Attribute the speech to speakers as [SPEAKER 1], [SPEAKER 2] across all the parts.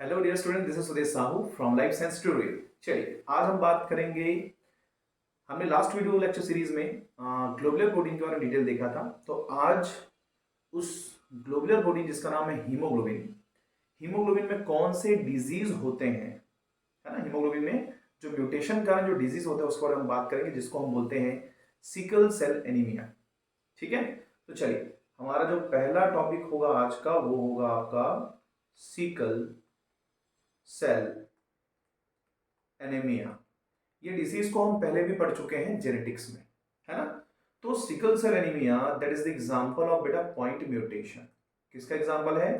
[SPEAKER 1] Hello dear student, this is Sudesh Sahu from life science tutorial. चलिए आज हम बात करेंगे। हमने लास्ट वीडियो लेक्चर सीरीज में ग्लोबुलर प्रोटीन के बारे में डिटेल देखा था। तो आज उस ग्लोबुलर प्रोटीन जिसका नाम है हीमोग्लोबिन, हीमोग्लोबिन में कौन से डिजीज होते हैं, है ना। हीमोग्लोबिन में जो म्यूटेशन के कारण जो डिजीज होते हैं उसके बारे में बात करेंगे, जिसको हम बोलते हैं सिकल सेल एनीमिया। ठीक है, तो चलिए हमारा जो पहला टॉपिक होगा आज का वो होगा आपका सिकल सेल एनीमिया। ये डिसीज को हम पहले भी पढ़ चुके हैं जेनेटिक्स में, है ना। तो sickle cell anaemia that is the example of beta point mutation. किसका एग्जांपल है?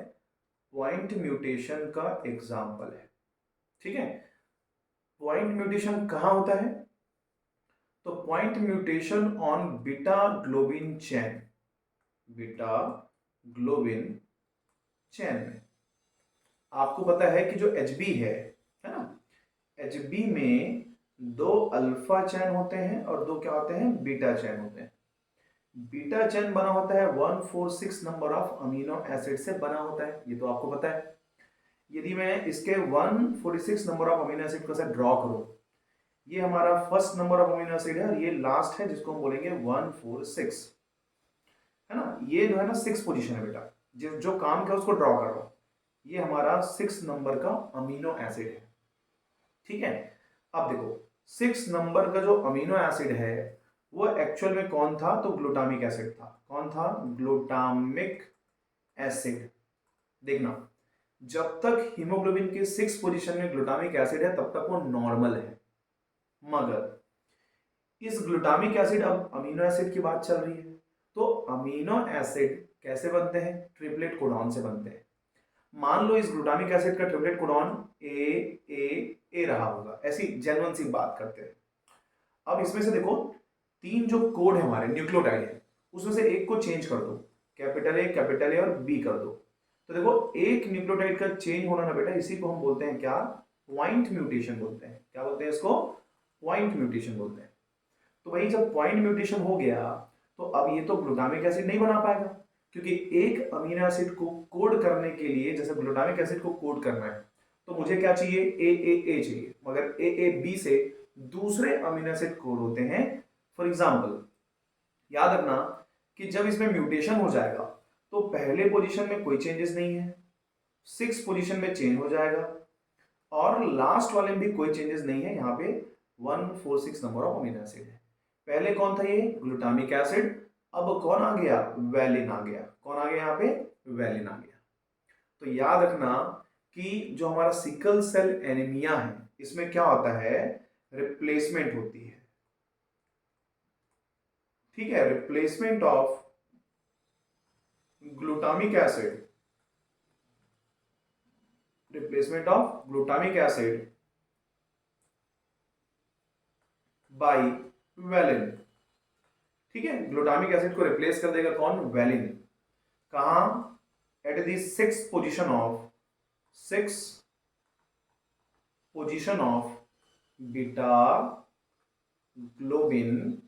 [SPEAKER 1] पॉइंट म्यूटेशन का एग्जांपल है। ठीक है, पॉइंट म्यूटेशन कहां होता है? तो point mutation on beta globin chain, beta globin chain में। आपको पता है कि जो एच बी है ना, एच बी में दो अल्फा चैन होते हैं और दो क्या होते हैं? बीटा चैन होते हैं। बीटा चैन बना होता है 146 नंबर ऑफ अमीनो एसिड से बना होता है, ये तो आपको पता है। यदि मैं इसके 146 नंबर ऑफ अमीनो एसिड को ड्रॉ करूं, ये हमारा first number of amino acid है और ये लास्ट है जिसको हम बोलेंगे 146, है ना। ये जो है ना 6 पोजीशन है बेटा, जिस जो काम का उसको ड्रॉ कर रहा हूं, ये हमारा 6 नंबर का अमीनो एसिड है। ठीक है, अब देखो 6 नंबर का जो अमीनो एसिड है वो एक्चुअल में कौन था? तो ग्लूटामिक एसिड था। कौन था? Glutamic acid. देखना, जब तक हीमोग्लोबिन के 6 पोजीशन में ग्लूटामिक एसिड है तब तक वो नॉर्मल है। मगर इस ग्लूटामिक एसिड, अब अमीनो एसिड की बात चल रही है, तो अमीनो एसिड कैसे बनते हैं? ट्रिपलेट कोडॉन से बनते हैं। मान लो इस ग्लूटामिक एसिड का ट्रिपलेट कोडॉन ए ए ए रहा होगा, ऐसी जेन्युइन सी बात करते हैं। अब इसमें से देखो, तीन जो कोड है हमारे न्यूक्लियोटाइड है, उसमें से एक को चेंज कर दो, कैपिटल ए और बी कर दो। तो देखो एक न्यूक्लियोटाइड का चेंज होना ना बेटा, इसी को हम बोलते हैं क्या? पॉइंट म्यूटेशन बोलते हैं। क्या बोलते हैं इसको? पॉइंट म्यूटेशन बोलते हैं। तो भाई जब पॉइंट म्यूटेशन हो गया तो अब ये तो ग्लूटामिक एसिड नहीं बना पाएगा, क्योंकि एक अमीनो एसिड को कोड करने के लिए, जैसे ग्लूटामिक एसिड को कोड करना है तो मुझे क्या चाहिए? ए चाहिए। मगर ए बी से दूसरे अमीनो एसिड कोड होते हैं। फॉर एग्जांपल याद रखना कि जब इसमें म्यूटेशन हो जाएगा तो पहले पोजीशन में कोई चेंजेस नहीं है, 6 पोजीशन में चेंज हो जाएगा, और लास्ट वाले में भी कोई चेंजेस नहीं है। यहाँ पे 146 नंबर ऑफ अमीनो एसिड है। पहले कौन था? ये ग्लूटामिक एसिड। अब कौन आ गया? वैलिन आ गया। कौन आ गया यहाँ पे? वैलिन आ गया। तो याद रखना कि जो हमारा सिकल सेल एनीमिया है इसमें क्या होता है? रिप्लेसमेंट होती है। ठीक है, replacement of glutamic acid, replacement of glutamic acid by valine. ठीक है, ग्लूटामिक एसिड को रिप्लेस कर देगा कौन? वैलिन। कहां? At the six position of beta globin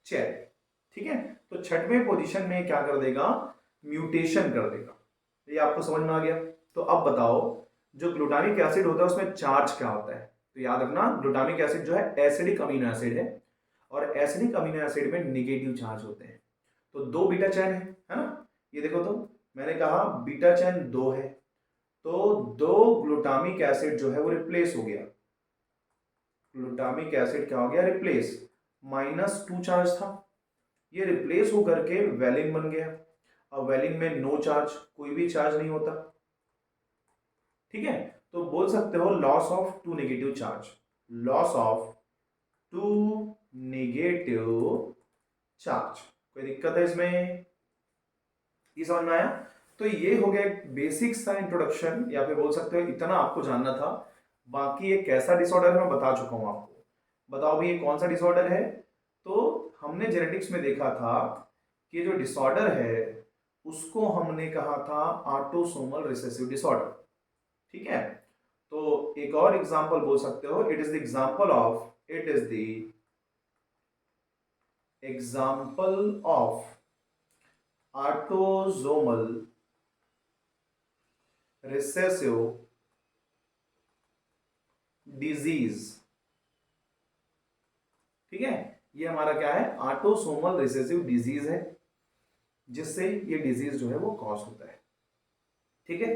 [SPEAKER 1] chain. ठीक है, तो छठवें पोजीशन में क्या कर देगा? म्यूटेशन कर देगा। ये आपको समझ में आ गया? तो अब बताओ, जो ग्लूटामिक एसिड होता है उसमें चार्ज क्या होता है? तो याद रखना ग्लूटामिक एसिड जो है एसिडिक अमीनो एसिड है, और एसिडिक अमीनो एसिड में निगेटिव चार्ज होते हैं। तो दो बीटा चैन है ना। ये देखो, तो मैंने कहा बीटा चैन दो है, तो दो ग्लूटामिक एसिड जो है वो रिप्लेस हो गया। ग्लूटामिक एसिड क्या हो गया? रिप्लेस। -2 चार्ज था, ये रिप्लेस होकर के वैलिन बन गया। अब वैलिन में नो चार्ज, कोई भी चार्ज नहीं होता। ठीक है, तो बोल सकते हो loss of two negative charge, loss of two negative charge. कोई दिक्कत है इसमें? ये समझ में आया? तो ये हो गया बेसिक सा इंट्रोडक्शन, या फिर बोल सकते हो इतना आपको जानना था। बाकी ये कैसा डिसऑर्डर है मैं बता चुका हूं आपको। बताओ भाई ये कौन सा डिसऑर्डर है? तो हमने जेनेटिक्स में देखा था कि जो डिसऑर्डर है उसको हमने कहा था ऑटोसोमल रिसेसिव डिसऑर्डर। ठीक है, तो एक और एग्जांपल बोल सकते हो, it is the example of, it is the example of autosomal recessive disease, ठीक है, ये हमारा क्या है, ऑटोसोमल रिसेसिव डिजीज है, जिससे ये डिजीज जो है वो कॉज होता है। ठीक है,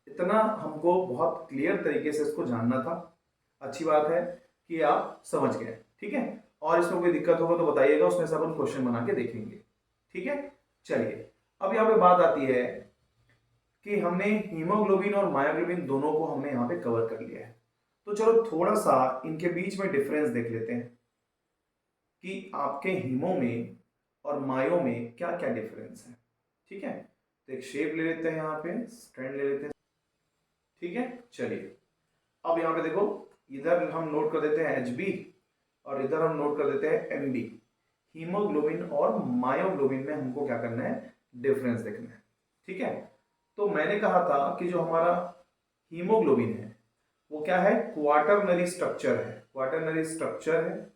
[SPEAKER 1] इतना हमको बहुत क्लियर तरीके से इसको जानना था। अच्छी बात है कि आप समझ गए। ठीक है, और इसमें कोई दिक्कत होगा तो बताइएगा, उसमें से अपन क्वेश्चन बना के देखेंगे। ठीक है, चलिए अब यहाँ पे बात आती है कि हमने हीमोग्लोबिन और मायोग्लोबिन दोनों को हमने यहाँ पे कवर कर लिया है। तो चलो थोड़ा सा इनके बीच में डिफरेंस देख लेते हैं कि आपके हीमो में और मायो में क्या क्या डिफरेंस है। ठीक है, तो एक शेप ले लेते हैं, यहाँ पे स्ट्रैंड ले लेते हैं। ठीक है, चलिए अब यहाँ पे देखो, इधर हम नोट कर देते हैं HB और इधर हम नोट कर देते हैं MB। हीमोग्लोबिन और मायोग्लोबिन में हमको क्या करना है, डिफरेंस देखना है। ठीक है, तो मैंने कहा था कि जो हमारा हीमोग्लोबिन है वो क्या है, क्वाटरनरी स्ट्रक्चर है, क्वाटरनरी स्ट्रक्चर है,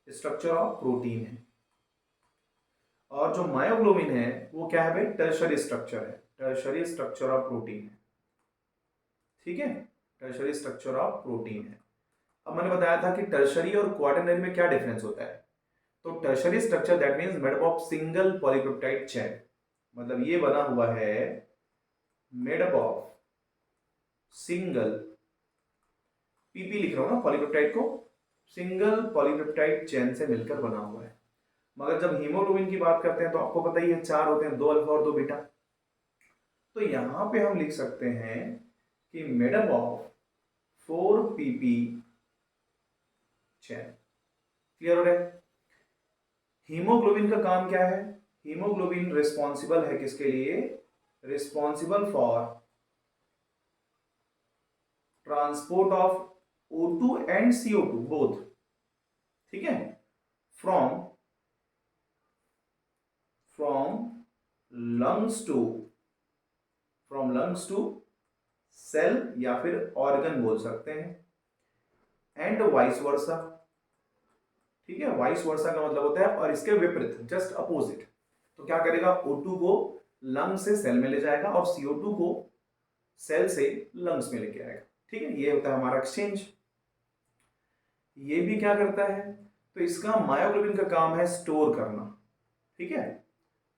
[SPEAKER 1] स्ट्रक्चर ऑफ प्रोटीन है। और जो मायोग्लोबिन है वो क्या है भाई, टर्शरी स्ट्रक्चर है, टर्शरी स्ट्रक्चर ऑफ प्रोटीन है। ठीक है, टर्शरी स्ट्रक्चर ऑफ प्रोटीन है। अब मैंने बताया था कि टर्शरी और क्वाटरनरी में क्या डिफरेंस होता है। तो tertiary structure that means made up of single polypeptide chain, मतलब ये बना हुआ है made up of single, PP लिख रहा हूं ना पॉलीपेप्टाइड को, सिंगल पॉलीपेप्टाइड चेन से मिलकर बना हुआ है। मगर जब हीमोग्लोबिन की बात करते हैं तो आपको पता ही है 4 होते हैं, 2 अल्फा और 2 बीटा। तो यहां पे हम लिख सकते हैं कि made up of 4 PP chain. Clear हो रहा है। हीमोग्लोबिन का काम क्या है, हीमोग्लोबिन रिस्पॉन्सिबल है किसके लिए, responsible for transport of O2 and CO2 both. ठीक है, from lungs to, from lungs to cell या फिर ऑर्गन बोल सकते हैं, एंड वाइस वर्सा। ठीक है, वाइस वर्सा का मतलब होता है, और इसके विपरीत जस्ट अपोजिट। तो क्या करेगा, O2 को लंग से सेल में ले जाएगा और CO2 को सेल से लंग्स में लेके आएगा। ठीक है, ये होता है हमारा एक्सचेंज। ये भी क्या करता है, तो इसका मायोग्लोबिन का काम है स्टोर करना। ठीक है,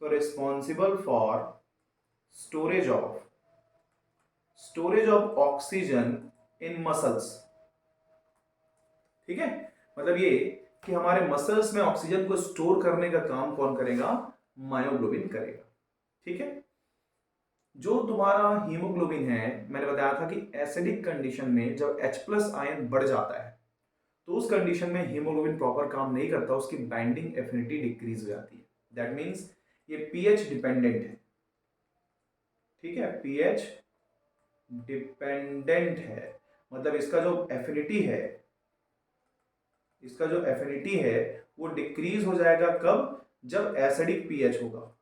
[SPEAKER 1] तो responsible for storage of oxygen in muscles. ठीक है, मतलब ये कि हमारे मसल्स में ऑक्सीजन को स्टोर करने का काम कौन करेगा, मायोग्लोबिन करेगा। ठीक है, जो तुम्हारा हीमोग्लोबिन है, मैंने बताया था कि एसिडिक कंडीशन में जब H+ आयन बढ़ जाता है तो उस कंडीशन में हीमोग्लोबिन प्रॉपर काम नहीं करता, उसकी बाइंडिंग एफिनिटी डिक्रीज हो जाती है। दैट मीन्स ये पीएच डिपेंडेंट है। ठीक है, पीएच डिपेंडेंट है, मतलब इसका जो एफिनिटी है, इसका जो एफिनिटी है वो डिक्रीज हो जाएगा कब, जब एसिडिक पीएच होगा,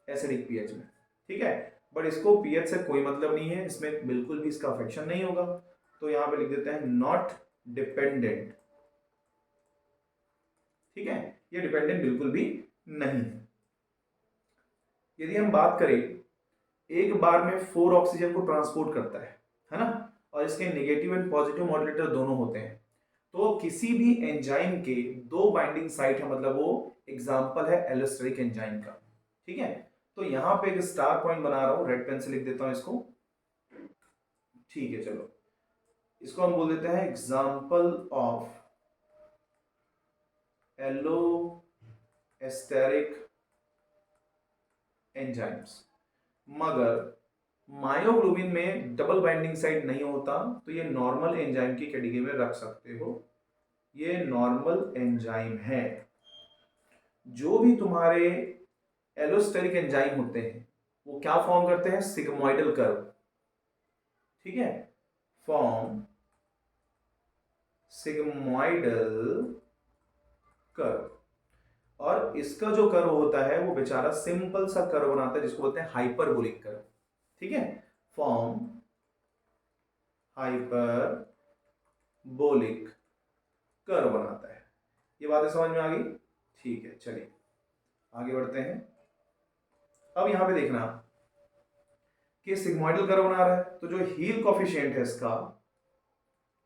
[SPEAKER 1] एसिडिक पीएच में। ठीक है, बट इसको पीएच से कोई मतलब नहीं है, इसमें बिल्कुल भी इसका अफेक्शन नहीं होगा। तो यहां पे लिख देते हैं नॉट डिपेंडेंट। ठीक है, ये डिपेंडेंट बिल्कुल भी नहीं है। यदि हम बात करें, एक बार में 4 ऑक्सीजन को ट्रांसपोर्ट करता है ना, और इसके नेगेटिव एंड पॉजिटिव मॉड्यूलेटर दोनों होते हैं। तो किसी भी एंजाइम के 2 बाइंडिंग साइट है, मतलब वो एग्जांपल है एलोस्टेरिक एंजाइम का। ठीक है, तो यहां पे एक स्टार पॉइंट बना रहा हूं, रेड पेन से लिख देता हूं इसको। ठीक है, चलो इसको हम बोल देते हैं एग्जांपल ऑफ एलोस्टेरिक एंजाइम्स। मगर मायोग्लोबिन में डबल बाइंडिंग साइट नहीं होता, तो ये नॉर्मल एंजाइम की कैटेगरी में रख सकते हो, ये नॉर्मल एंजाइम है। जो भी तुम्हारे एलोस्टेरिक एंजाइम होते हैं वो क्या फॉर्म करते हैं, सिग्मोइडल कर्व। ठीक है, फॉर्म सिग्मोइडल कर्व, और इसका जो कर्व होता है वो बेचारा सिंपल सा कर्व बनाता है जिसको बोलते हैं हाइपरबोलिक कर्व। ठीक है, फॉर्म हाइपरबोलिक कर्व बनाता है। ये बातें समझ में आ गई। ठीक है, चलिए आगे बढ़ते हैं। अब यहां पे देखना कि सिग्मोइडल कर्व बना रहा है, तो जो हील कोफिशिएंट है इसका,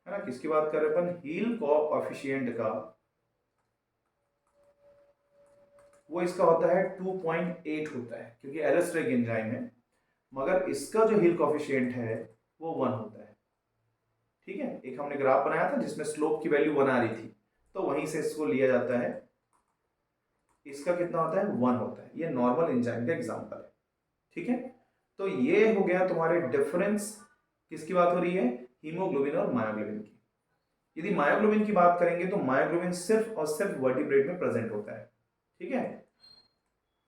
[SPEAKER 1] है ना, किसकी बात कर रहे हैं अपन, हील कोफिशिएंट का, वो इसका होता है 2.8 होता है, क्योंकि एलोस्टेरिक एंजाइम है, मगर इसका जो हील कोफिशिएंट है वो 1 होता है। ठीक है, एक हमने ग्राफ बनाया था जिसमें स्लोप की वैल्यू 1 आ रही थी, तो वहीं से इसको लिया जाता है। इसका कितना होता है, 1 होता है। ये नॉर्मल एंजाइम का एग्जांपल है। ठीक है, तो ये हो गया तुम्हारे डिफरेंस। किसकी बात हो रही है, हीमोग्लोबिन और मायोग्लोबिन की। यदि मायोग्लोबिन की बात करेंगे तो मायोग्लोबिन सिर्फ और सिर्फ वर्टिब्रेट में प्रेजेंट होता है। ठीक है,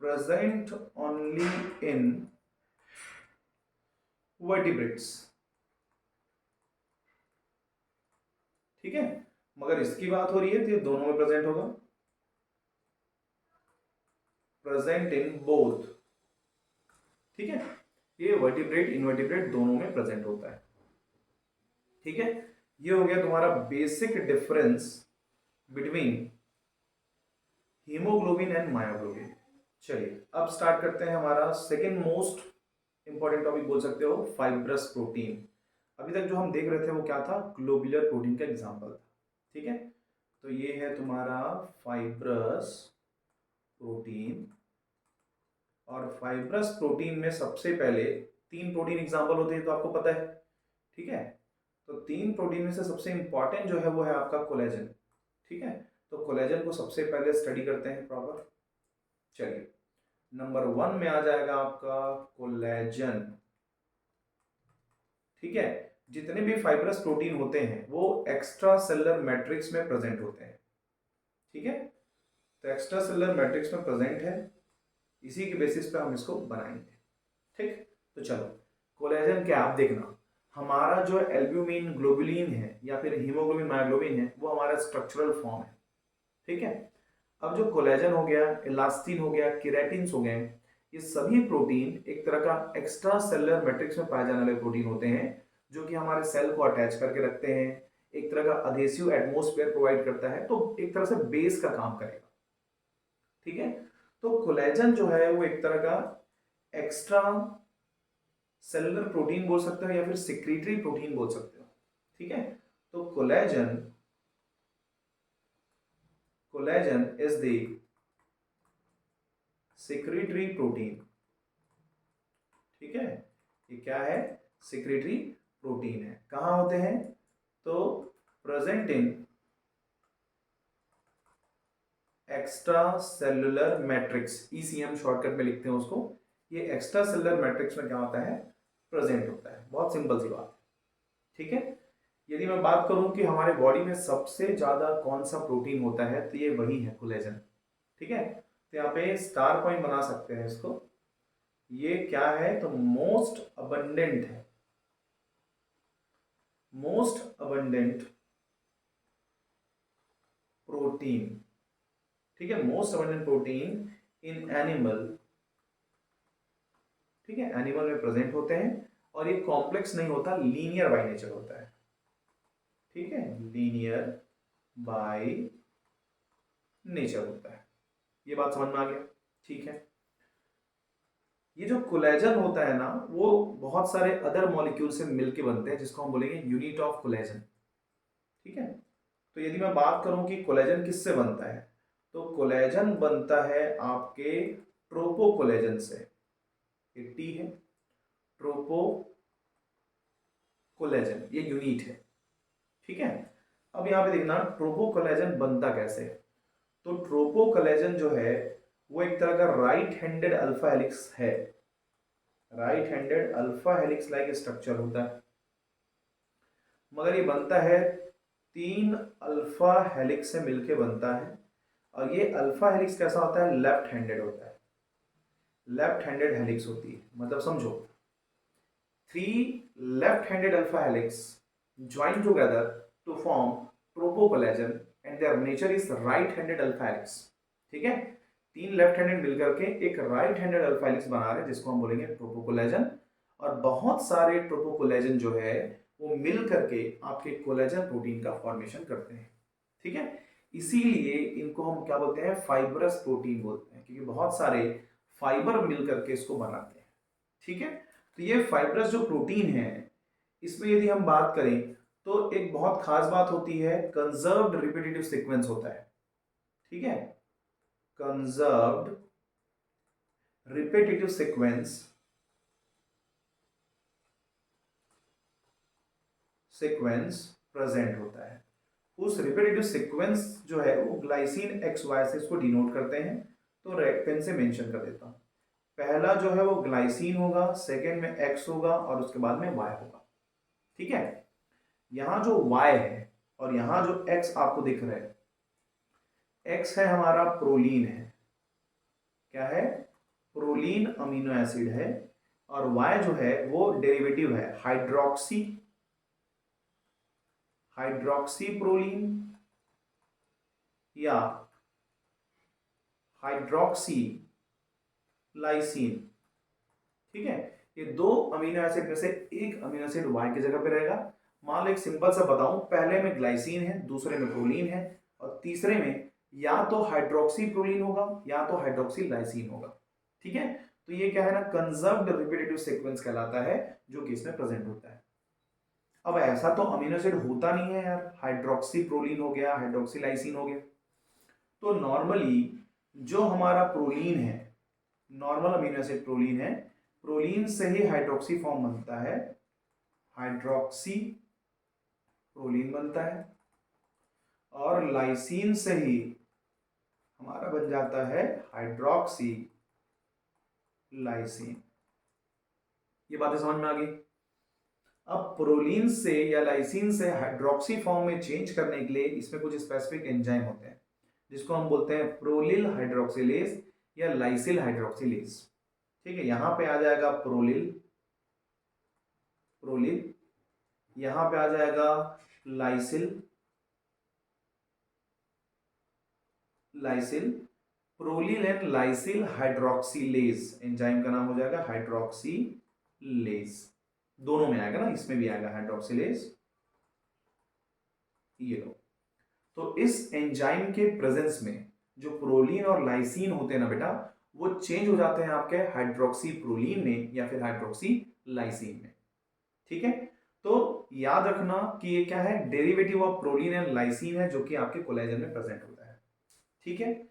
[SPEAKER 1] प्रेजेंट ओनली इन वर्टिब्रेट्स। ठीक है, मगर इसकी बात हो रही है तो ये दोनों में प्रेजेंट होगा, प्रेजेंट इन बोथ। ठीक है, ये वर्टिब्रेट इनवर्टिब्रेट दोनों में प्रेजेंट होता है। ठीक है, ये हो गया तुम्हारा basic difference between haemoglobin and myoglobin. चलिए अब स्टार्ट करते हैं हमारा सेकेंड मोस्ट इंपॉर्टेंट टॉपिक बोल सकते हो, फाइब्रस प्रोटीन। अभी तक जो हम देख रहे थे वो क्या था, ग्लोबुलर प्रोटीन का एग्जांपल था। ठीक है, तो ये है तुम्हारा फाइब्रस प्रोटीन, और फाइब्रस प्रोटीन में सबसे पहले 3 प्रोटीन एग्जांपल होते हैं, तो आपको पता है। ठीक है, तो 3 प्रोटीन में से सबसे इंपॉर्टेंट जो है वो है आपका कोलेजन। ठीक है, तो कोलेजन को सबसे पहले स्टडी करते हैं प्रॉपर। चलिए, नंबर 1 में आ जाएगा आपका कोलेजन। ठीक है, जितने भी फाइब्रस प्रोटीन होते हैं वो एक्स्ट्रा सेलुलर मैट्रिक्स में प्रेजेंट होते हैं। ठीक है, तो एक्स्ट्रा सेलुलर मैट्रिक्स में प्रेजेंट है, इसी के बेसिस पे हम इसको बनाएंगे। ठीक, तो चलो, कोलेजन क्या, आप देखना, हमारा जो एल्ब्यूमिन ग्लोबुलिन है या फिर हीमोग्लोबिन मायोग्लोबिन है वो हमारा स्ट्रक्चरल फॉर्म है। ठीक है, अब जो कोलेजन हो गया, इलास्टिन हो गया, केराटिन्स हो गए, ये सभी प्रोटीन एक तरह का एक्स्ट्रा सेलुलर मैट्रिक्स में पाए जाने वाले प्रोटीन होते हैं, जो कि हमारे सेल को अटैच करके रखते हैं, एक तरह का अधेसिव एटमॉस्फेयर प्रोवाइड करता है, तो एक तरह से बेस का काम करेगा। ठीक है, तो कोलेजन जो है वो एक तरह का एक्स्ट्रा सेलुलर प्रोटीन बोल सकते हो या फिर सिक्रीटरी प्रोटीन बोल सकते हो। ठीक है, तो collagen is the secretory protein। ठीक है, ये क्या है, secretory प्रोटीन है। कहां होते हैं, तो present in extra cellular matrix, ECM shortcut में लिखते हैं उसको। ये एक्स्ट्रा सेलुलर मैट्रिक्स में क्या होता है, प्रेजेंट होता है। बहुत सिंपल सी बात है। ठीक है, यदि मैं बात करूं कि हमारे बॉडी में सबसे ज्यादा कौन सा प्रोटीन होता है, तो ये वही है, कोलेजन। ठीक है, तो यहाँ पे स्टार पॉइंट बना सकते हैं इसको। ये क्या है, तो मोस्ट अबंडेंट है, मोस्ट अबंडेंट प्रोटीन। ठीक है, most abundant protein in animal. ठीक है, एनिमल में प्रेजेंट होते हैं, और ये कॉम्प्लेक्स नहीं होता, लीनियर बाय नेचर होता है। ठीक है, लीनियर बाय नेचर होता है। ये बात समझ में आ गया। ठीक है, ये जो कोलेजन होता है ना, वो बहुत सारे अदर मॉलिक्यूल से मिलके बनते हैं, जिसको हम बोलेंगे यूनिट ऑफ कोलेजन। ठीक है, तो यदि मैं बात करूं कि कोलेजन किससे बनता है, तो कोलेजन बनता है आपके ट्रोपोकोलेजन से। एक टी है, ट्रोपोकोलेजन, ये यूनिट है। ठीक है, अब यहां पे देखना ट्रोपोकोलेजन बनता कैसे। तो ट्रोपोकोलेजन जो है वो एक तरह का राइट हैंडेड अल्फा हेलिक्स है, right handed alpha helix like structure होता है, मगर ये बनता है 3 अल्फा हेलिक्स से मिलके बनता है। और ये अल्फा हेलिक्स कैसा होता है, लेफ्ट हैंडेड होता है, लेफ्ट हैंडेड हेलिक्स होती है। मतलब समझो, 3 left handed alpha helix join together to form tropocollagen and their nature is right handed alpha helix. ठीक है, 3 लेफ्ट हैंडेड मिलकर के एक राइट हैंडेड अल्फा हेलिक्स बना रहे हैं, जिसको हम बोलेंगे ट्रोपोकोलेजन। और बहुत सारे ट्रोपोकोलेजन जो है वो मिल करके आपके कोलेजन प्रोटीन का फॉर्मेशन करते हैं। ठीक है, इसीलिए इनको हम क्या बोलते हैं, फाइब्रस प्रोटीन बोलते हैं, क्योंकि बहुत सारे फाइबर मिल करके इसको बनाते हैं। ठीक है, तो ये फाइब्रस जो प्रोटीन है, इसमें यदि हम बात करें तो एक बहुत खास बात होती है, कंजर्व्ड रिपीटेटिव सीक्वेंस होता है। ठीक है, कंजर्व्ड रिपीटेटिव सीक्वेंस प्रेजेंट होता है। उस रिपीटेटिव सीक्वेंस जो है वो ग्लाइसिन एक्स वाई से इसको डिनोट करते हैं। तो रेड पेन से मेंशन कर देता हूं। पहला जो है वो ग्लाइसिन होगा, सेकेंड में एक्स होगा और उसके बाद में वाई होगा। ठीक है, यहां जो वाई है और यहां जो एक्स आपको दिख रहा है, एक्स है हमारा प्रोलीन है। क्या है? प्रोलीन अमीनो एसिड है। और वाई जो है वो डेरिवेटिव है हाइड्रोक्सी प्रोलीन या हाइड्रोक्सी लाइसिन। ठीक है, ये दो अमीनो एसिड में से एक अमीनो एसिड वाई की जगह पे रहेगा। मान लो एक सिंपल सा बताऊं, पहले में ग्लाइसिन है, दूसरे में प्रोलीन है और तीसरे में या तो हाइड्रोक्सी प्रोलीन होगा या तो हाइड्रोक्सी लाइसिन होगा। ठीक है, तो ये क्या है ना, कंजर्व्ड रिपीटेटिव सीक्वेंस कहलाता है, जो कि इसमें प्रेजेंट होता है। अब ऐसा तो अमीनो एसिड होता नहीं है यार, हाइड्रोक्सी प्रोलीन हो गया, हाइड्रोक्सी लाइसिन हो गया। तो नॉर्मली जो हमारा प्रोलीन है, नॉर्मल अमीनो एसिड प्रोलीन है, प्रोलीन से ही हाइड्रोक्सी फॉर्म बनता है, हाइड्रोक्सी प्रोलीन बनता है। और लाइसीन से ही हमारा बन जाता है हाइड्रोक्सी लाइसीन। ये बातें समझ में आ गई। अब प्रोलीन से या लाइसीन से हाइड्रोक्सी फॉर्म में चेंज करने के लिए इसमें कुछ स्पेसिफिक एंजाइम होते हैं, जिसको हम बोलते हैं प्रोलिल हाइड्रोक्सिलेज या लाइसिल हाइड्रोक्सिलेज। ठीक है, यहां पे आ जाएगा प्रोलिल, यहां पे आ जाएगा lysyl, प्रोलिल and lysyl hydroxylase enzyme का नाम हो जाएगा हाइड्रोक्सिलेज। दोनों में आएगा ना, इसमें भी आएगा हाइड्रोक्सिलेज। ये लो, तो इस एंजाइम के प्रेजेंस में जो प्रोलीन और लाइसिन होते हैं ना बेटा, वो चेंज हो जाते हैं आपके हाइड्रोक्सी प्रोलीन में या फिर हाइड्रोक्सी लाइसिन में। ठीक है, तो याद रखना कि ये क्या है, derivative of proline and lysine है, जो कि आपके कोलेजन में प्रेजेंट होता है। ठीक है,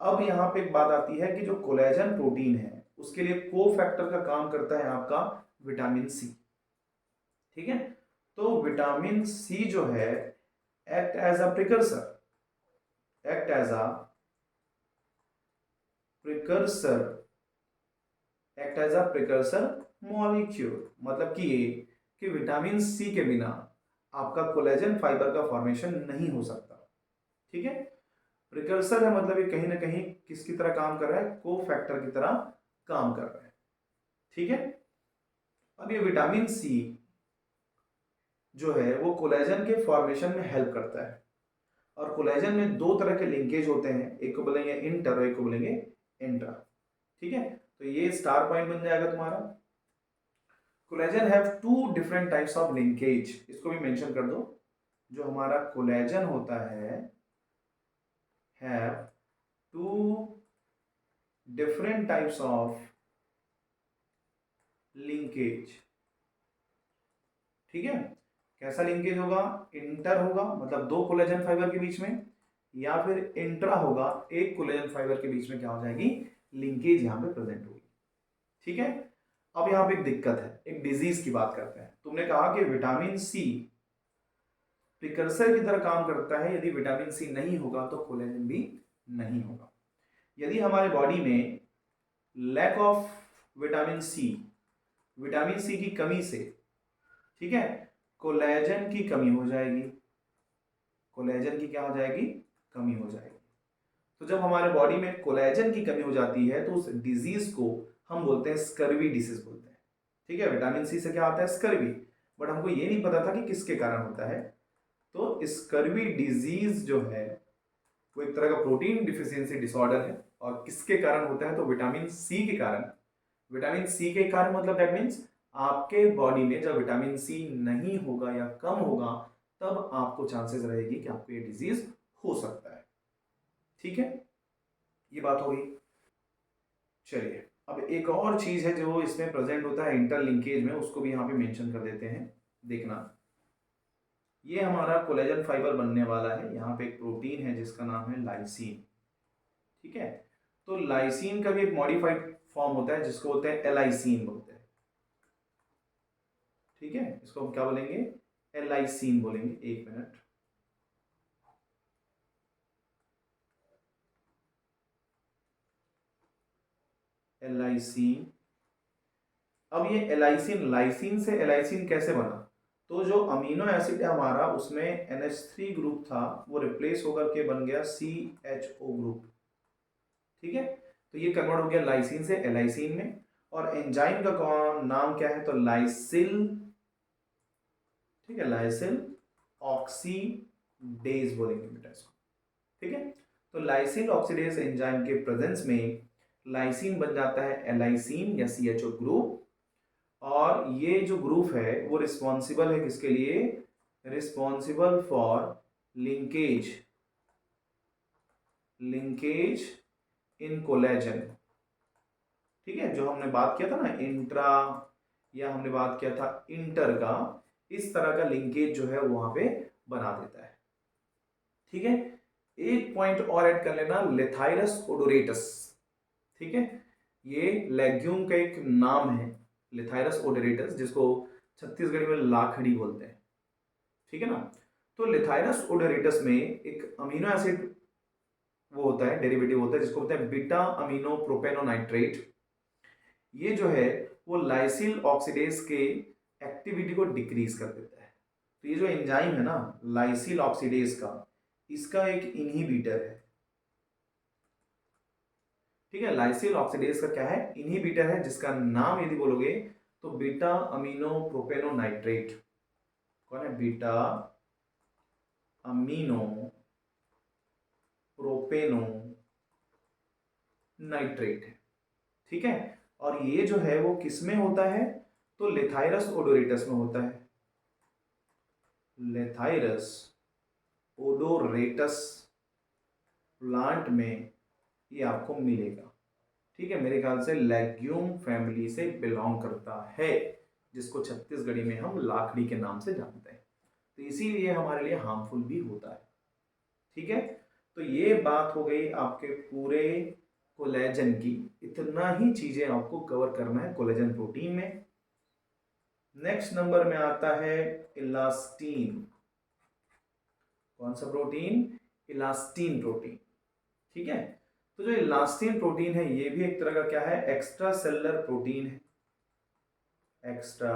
[SPEAKER 1] अब यहां पे एक बात आती है कि जो कोलेजन प्रोटीन है उसके लिए को फैक्टर का काम करता है आपका विटामिन सी। ठीक है, तो विटामिन सी जो है act as a precursor molecule. मतलब कि ये कि विटामिन सी के बिना आपका कोलेजन फाइबर का फॉर्मेशन नहीं हो सकता। ठीक है, प्रिकर्सर है मतलब ये कहीं ना कहीं किसकी तरह काम कर रहा है, को फैक्टर की तरह काम कर रहा है। ठीक है, अब ये विटामिन सी जो है वो कोलेजन के फॉर्मेशन में हेल्प करता है। और कोलेजन में दो तरह के लिंकेज होते हैं, एक को बोलेंगे इंटर और एक को बोलेंगे इंट्रा। ठीक है, तो ये स्टार पॉइंट बन जाएगा तुम्हारा। Collagen have two different types of linkage, इसको भी मेंशन कर दो। जो हमारा कोलेजन होता है have two different types of linkage. ठीक है, कैसा लिंकेज होगा, इंटर होगा मतलब दो कोलेजन फाइबर के बीच में, या फिर इंट्रा होगा, एक कोलेजन फाइबर के बीच में क्या हो जाएगी, लिंकेज यहां पे प्रेजेंट होगी। ठीक है, अब यहां पे एक दिक्कत है, एक डिजीज की बात करते हैं। तुमने कहा कि विटामिन सी प्रिकर्सर की तरह काम करता है, यदि विटामिन सी नहीं होगा तो कोलेजन भी नहीं होगा। यदि हमारे बॉडी में लैक ऑफ विटामिन सी की कमी से, ठीक है, कोलेजन की कमी हो जाएगी, कोलेजन की क्या हो जाएगी, कमी हो जाएगी। तो जब हमारे बॉडी में कोलेजन की कमी हो जाती है तो उस डिजीज को हम बोलते हैं स्कर्वी डिसीज बोलते हैं। ठीक है, विटामिन सी से क्या आता है, स्कर्वी। बट हमको ये नहीं पता था कि किसके कारण होता है। तो स्कर्वी डिजीज जो है वो एक तरह का प्रोटीन डिफिशियंसी डिसऑर्डर है। और किसके कारण होता है, तो विटामिन सी के कारण। विटामिन सी के कारण मतलब दैट मीन्स आपके बॉडी में जब विटामिन सी नहीं होगा या कम होगा, तब आपको चांसेस रहेगी कि आपको ये डिजीज हो सकता है। ठीक है, ये बात हो गई। चलिए अब एक और चीज़ है जो इसमें प्रेजेंट होता है इंटरलिंकेज में, उसको भी यहाँ पे मेंशन कर देते हैं, देखना। ये हमारा कोलेजन फाइबर बनने वाला है, यहाँ पे एक प्रोटीन है जिसका नाम है लाइसीन। ठीक है, तो लाइसीन का भी एक मॉडिफाइड फॉर्म होता है जिसको बोलते हैं एलाइसीन बोलते हैं। ठीक है, इसको हम क्या बोलेंगे, एलाइसीन बोलेंगे। एक मिनट, एलाइसीन। अब ये एलाइसिन, लाइसिन से एलाइसिन कैसे बना, तो जो अमीनो एसिड है हमारा उसमें NH3 ग्रुप था, वो रिप्लेस होकर के बन गया CHO ग्रुप। ठीक है, तो ये कन्वर्ट हो गया लाइसिन से एलाइसिन में। और एंजाइम का नाम क्या है, तो लाइसिल। ठीक है, लाइसिल ऑक्सीडेज बोलेंगे बेटा इसको। ठीक है, तो लाइसिल ऑक्सीडेज एंजाइम के प्रेजेंस में लाइसिन बन जाता है एलाइसिन या CHO ग्रुप। और ये जो ग्रुप है वो रिस्पॉन्सिबल है किसके लिए, responsible for linkage, linkage in collagen. ठीक है, जो हमने बात किया था ना इंट्रा, या हमने बात किया था इंटर का, इस तरह का लिंकेज जो है वहां पे बना देता है। ठीक है, एक पॉइंट और ऐड कर लेना, लेथाइरस ओडोरेटस। ठीक है, ये लेग्यूम का एक नाम है, लेथाइरस ओडोरेटस, जिसको छत्तीसगढ़ी में लाखड़ी बोलते हैं। ठीक है ना, तो लेथाइरस ओडोरेटस में एक अमीनो एसिड वो होता है, डेरिवेटिव होता है, जिसको बोलते हैं बीटा अमीनो प्रोपेनोनाइट्रेट। ये जो है वो लाइसिल ऑक्सीडेज के एक्टिविटी को डिक्रीज कर देता है। तो ये जो एंजाइम है ना लाइसिल ऑक्सीडेज का, इसका एक इनहिबिटर है। ठीक है, लाइसिल ऑक्सीडेज का क्या है, इनहिबिटर है, जिसका नाम यदि बोलोगे तो बीटा अमीनो प्रोपेनोनाइट्रेट। कौन है, बीटा अमीनो प्रोपेनो नाइट्रेट है। ठीक है, और ये जो है वो किस में होता है, तो लेथाइरस ओडोरेटस में होता है, लेथाइरस ओडोरेटस प्लांट में ये आपको मिलेगा। ठीक है, मेरे ख्याल से लेग्यूम फैमिली से बिलोंग करता है, जिसको छत्तीसगढ़ी में हम लाखड़ी के नाम से जानते हैं, तो इसीलिए हमारे लिए हार्मफुल भी होता है। ठीक है, तो ये बात हो गई आपके पूरे कोलेजन की। इतना ही चीजें आपको कवर करना है कोलेजन प्रोटीन में। नेक्स्ट नंबर में आता है इलास्टीन। कौन सा प्रोटीन, इलास्टीन प्रोटीन। ठीक है, तो जो इलास्टीन प्रोटीन है ये भी एक तरह का क्या है, एक्स्ट्रा सेलुलर प्रोटीन है, एक्स्ट्रा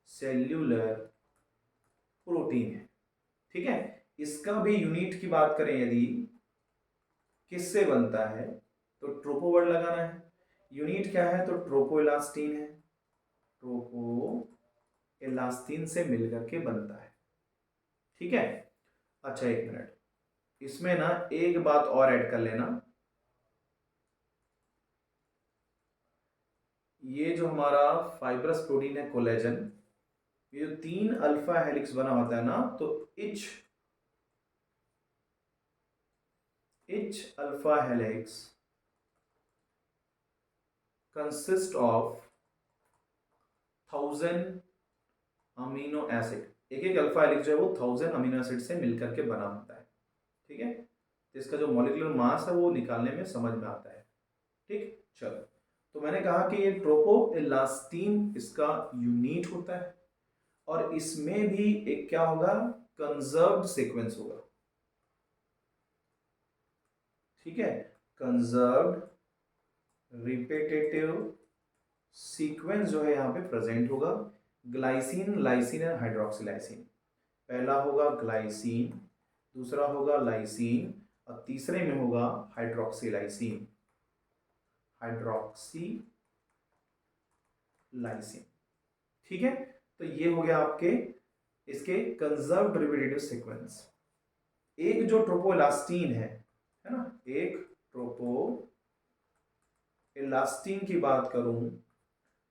[SPEAKER 1] सेल्यूलर प्रोटीन है। ठीक है, इसका भी यूनिट की बात करें यदि, किससे बनता है, तो ट्रोपो वर्ड लगाना है। यूनिट क्या है, तो ट्रोपोइलास्टीन है, ट्रोपो इलास्टीन से मिलकर के बनता है। ठीक है, अच्छा एक मिनट, इसमें ना एक बात और ऐड कर लेना, ये जो हमारा फाइब्रस प्रोटीन है कोलेजन, ये जो 3 अल्फा हेलिक्स बना होता है ना, तो etch alpha helix consist of 1000 amino acid. एक एक अल्फा हेलिक्स जो है वो 1000 अमीनो एसिड से मिलकर के बना होता है। ठीक है, तो इसका जो मॉलिक्यूलर मास है वो निकालने में समझ में आता है। ठीक, चलो, तो मैंने कहा कि ये ट्रोपो इलास्टीन इसका यूनिट होता है, और इसमें भी एक क्या होगा, कंजर्व्ड सीक्वेंस होगा। ठीक है, कंजर्व्ड रिपीटेटिव सीक्वेंस जो है यहाँ पे प्रेजेंट होगा, ग्लाइसिन, लाइसिन एंड हाइड्रोक्सीलाइसिन। पहला होगा ग्लाइसिन, दूसरा होगा लाइसिन, और तीसरे में होगा हाइड्रोक्सीलाइसिन, हाइड्रोक्सीलाइसिन। ठीक है, तो ये हो गया आपके इसके कंजर्व्ड रिपीटेटिव सीक्वेंस। एक जो ट्रोपोइलास्टीन है ना, एक ट्रोपो इलास्टीन की बात करूं,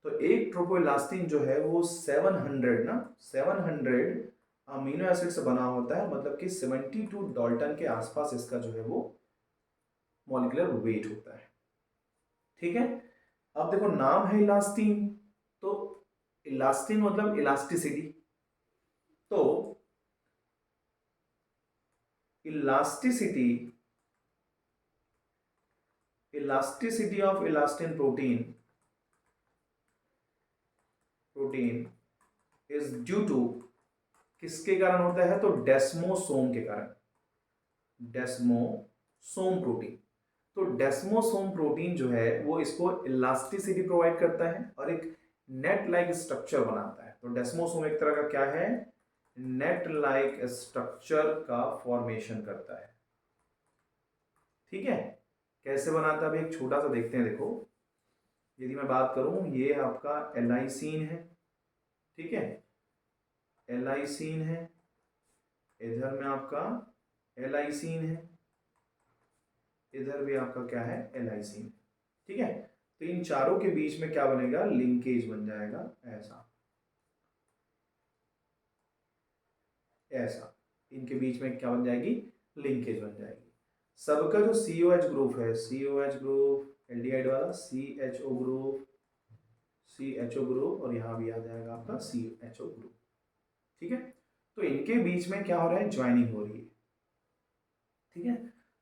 [SPEAKER 1] तो एक ट्रोपोइलास्टीन जो है वो 700 ना, 700 अमीनो एसिड से बना होता है, मतलब कि 72 डाल्टन के आसपास इसका जो है वो मॉलिक्यूलर वेट होता है। ठीक है। अब देखो नाम है इलास्टीन, तो इलास्टीन मतलब इलास्टिसिटी, तो elasticity, elasticity of elastin protein is due to, किसके कारण होता है, तो डेस्मोसोम के कारण, डेस्मोसोम प्रोटीन। तो डेस्मोसोम प्रोटीन जो है वो इसको इलास्टिसिटी प्रोवाइड करता है और एक नेट लाइक स्ट्रक्चर बनाता है। तो डेस्मोसोम एक तरह का क्या है, नेट लाइक स्ट्रक्चर का फॉर्मेशन करता है। ठीक है, कैसे बनाता है अभी एक छोटा सा देखते हैं। देखो यदि मैं बात करूं, ये आपका एलाइसीन है, ठीक है, एलाइसीन है, इधर में आपका एलाइसीन है, इधर भी आपका क्या है, एलाइसीन। ठीक है, तो इन चारों के बीच में क्या बनेगा, लिंकेज बन जाएगा, ऐसा ऐसा, इनके बीच में क्या बन जाएगी, लिंकेज बन जाएगी। सबका जो COH ग्रुप है, COH ग्रुप एल्डिहाइड वाला, CHO ग्रुप, CHO ग्रुप, और यहाँ भी आ जाएगा आपका CHO ग्रुप। ठीक है, तो इनके बीच में क्या हो रहा है, ज्वाइनिंग हो रही है। ठीक है,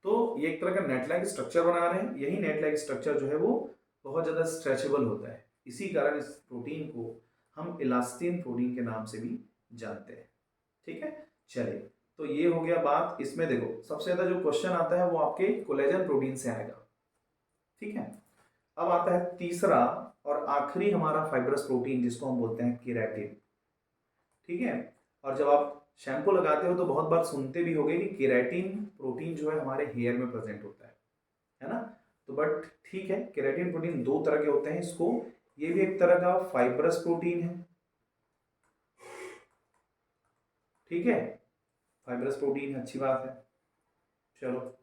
[SPEAKER 1] तो ये एक तरह का नेट लाइक स्ट्रक्चर बना रहे हैं। यही नेट लाइक स्ट्रक्चर जो है वो बहुत ज़्यादा स्ट्रेचेबल होता है, इसी कारण इस प्रोटीन को हम इलास्टिन प्रोटीन के नाम से भी जानते हैं। ठीक है, चलिए, तो ये हो गया बात। इसमें देखो सबसे ज़्यादा जो क्वेश्चन आता है वो आपके कोलेजन प्रोटीन से आएगा। ठीक है, अब आता है तीसरा और आखिरी हमारा फाइब्रस प्रोटीन, जिसको हम बोलते हैं केराटिन। ठीक है, और जब आप शैम्पू लगाते हो तो बहुत बार सुनते भी होंगे कि केराटिन प्रोटीन जो है हमारे हेयर में प्रेजेंट होता है ना। तो बट ठीक है, केराटिन प्रोटीन दो तरह के होते हैं। इसको, ये भी एक तरह का फाइब्रस प्रोटीन है। ठीक है, फाइब्रस प्रोटीन है, अच्छी बात है। चलो,